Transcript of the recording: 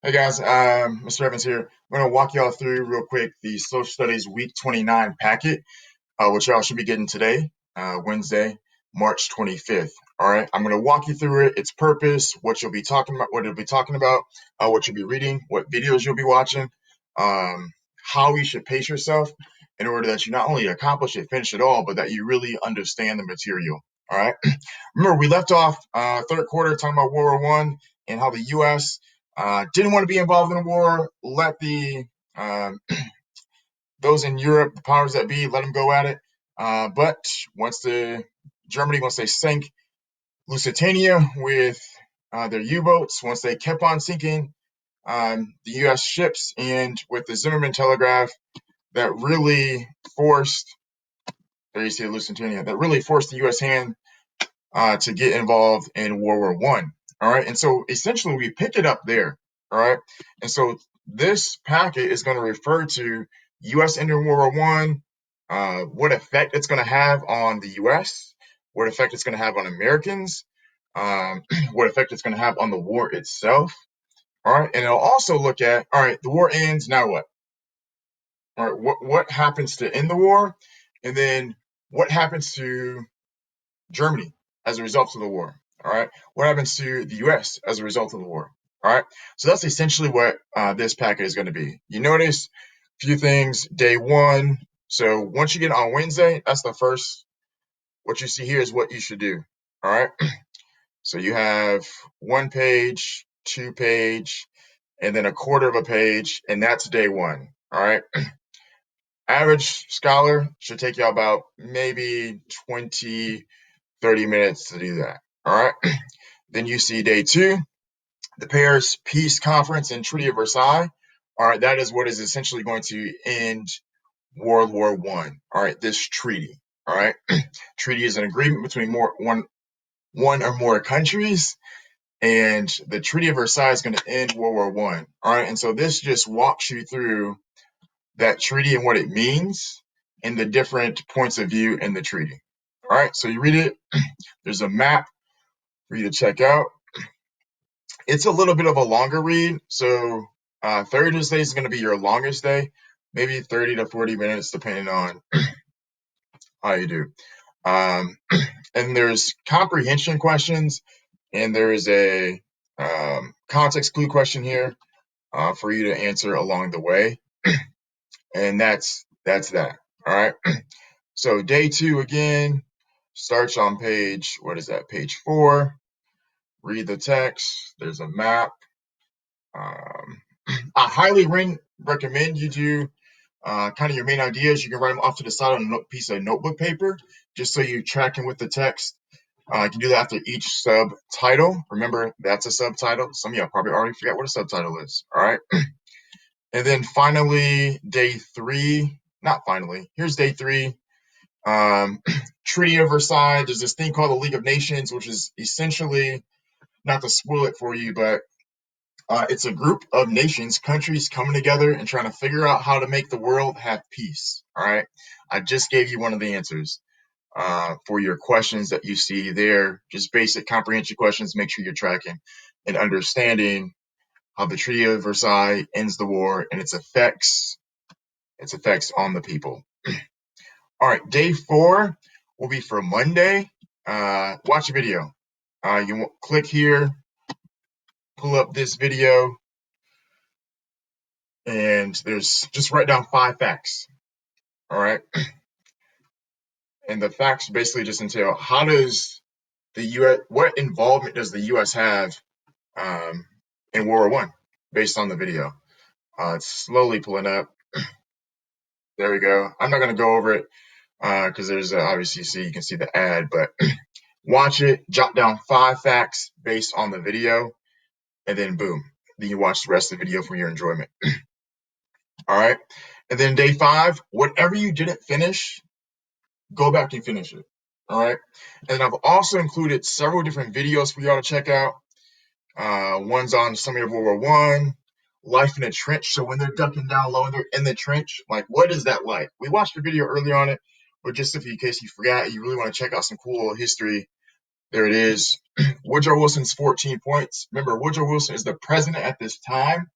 Hey guys, Mr. Evans here. I'm going to walk y'all through real quick the Social Studies Week 29 packet, which y'all should be getting today, Wednesday, March 25th. All right, I'm going to walk you through it, its purpose, what you'll be talking about, what you'll be reading, what videos you'll be watching, how you should pace yourself in order that you not only accomplish it, finish it all, but that you really understand the material. All right. Remember, we left off third quarter talking about World War I and how the U.S. Didn't want to be involved in the war. Let the those in Europe, the powers that be, let them go at it. But once they sank Lusitania with their U-boats, once they kept on sinking the U.S. ships, and with the Zimmerman telegraph, that really forced, there you see Lusitania, that really forced the U.S. hand to get involved in World War I. All right. And so essentially we pick it up there. All right. And so this packet is going to refer to U.S. entering World War I, what effect it's going to have on the U.S., what effect it's going to have on Americans, what effect it's going to have on the war itself. All right. And it'll also look at, all right, the war ends. Now what? All right. What happens to end the war? And then what happens to Germany as a result of the war? All right. What happens to the US as a result of the war? All right. So that's essentially what this packet is going to be. You notice a few things. Day one. So once you get on Wednesday, that's the first. What you see here is what you should do. All right. So you have 1 page, 2 page, and then a quarter of a page, and that's day one. All right. Average scholar should take you about maybe 20, 30 minutes to do that. All right. Then you see day two, the Paris Peace Conference and Treaty of Versailles. All right, that is what is essentially going to end World War One. All right, this treaty. All right, treaty is an agreement between one or more countries, and the Treaty of Versailles is going to end World War One. All right, and so this just walks you through that treaty and what it means and the different points of view in the treaty. All right, so you read it. There's a map for you to check out. It's a little bit of a longer read, so Thursday is going to be your longest day, maybe 30 to 40 minutes, depending on how you do. Um, and there's comprehension questions, and there is a context clue question here for you to answer along the way, and that's that. All right. So day two again starts on page, what is that? Page 4. Read the text. There's a map. Um, I highly recommend you do kind of your main ideas. You can write them off to the side on a piece of notebook paper, just so you're tracking with the text. You can do that after each subtitle. Remember, that's a subtitle. Some of y'all probably already forgot what a subtitle is. All right. And then finally, day three. Not finally. Here's day three. Treaty of Versailles. There's this thing called the League of Nations, which is essentially, not to spoil it for you, but it's a group of nations, countries coming together and trying to figure out how to make the world have peace. All right. I just gave you one of the answers for your questions that you see there. Just basic comprehension questions. Make sure you're tracking and understanding how the Treaty of Versailles ends the war and its effects on the people. All right. Day 4 will be for Monday. Watch a video. You click here, pull up this video, and there's just write down 5 facts. All right. And the facts basically just entail how does the U.S. what involvement does the U.S. have in World War One based on the video. It's slowly pulling up. There we go. I'm not going to go over it because there's obviously you can see the ad, but watch it, jot down 5 facts based on the video, and then boom. Then you watch the rest of the video for your enjoyment. All right. And then day 5, whatever you didn't finish, go back and finish it. All right. And I've also included several different videos for y'all to check out. One's on summary of World War One, life in a trench. So when they're ducking down low and they're in the trench, like what is that like? We watched a video earlier on it, but just in case you forgot, you really want to check out some cool history. There it is. Woodrow Wilson's 14 points. Remember, Woodrow Wilson is the president at this time.